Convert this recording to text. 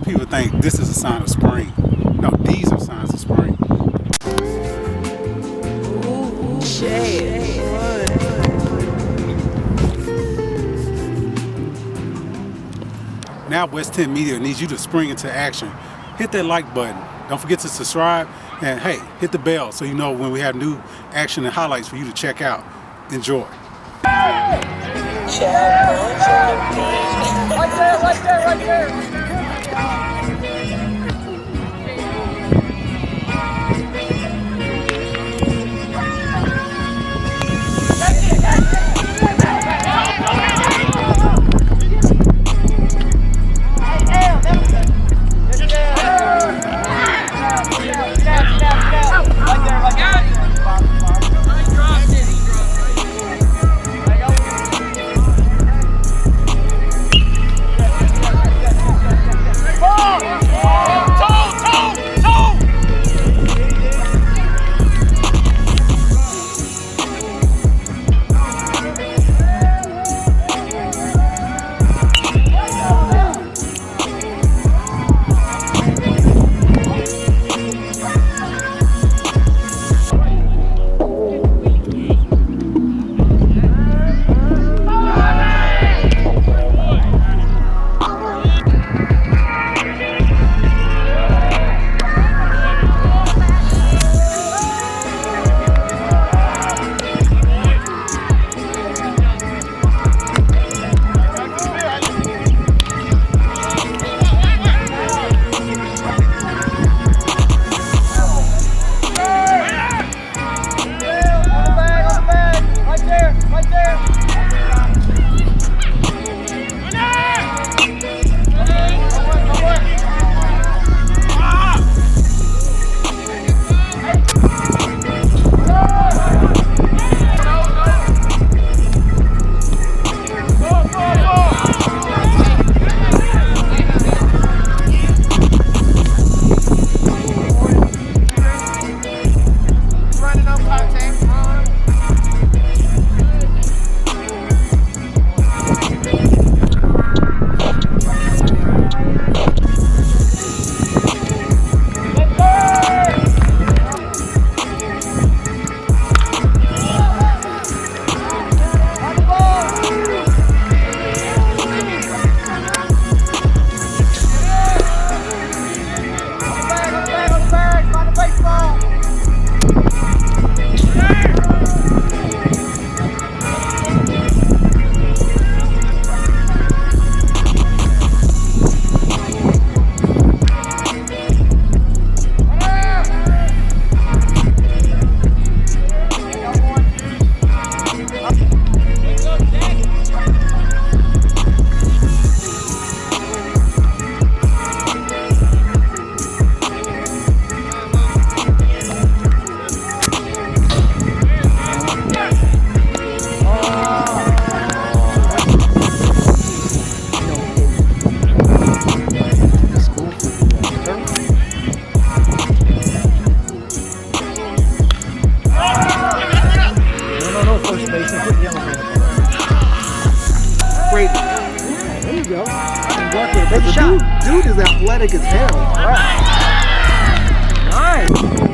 people think this is a sign of spring. No, these are signs of spring. Ooh, shit. Now West 10 Media needs you to spring into action. Hit that like button. Don't forget to subscribe. And hey, hit the bell so you know when we have new action and highlights for you to check out. Enjoy. Right there. There you go. Dude is athletic as hell. Nice.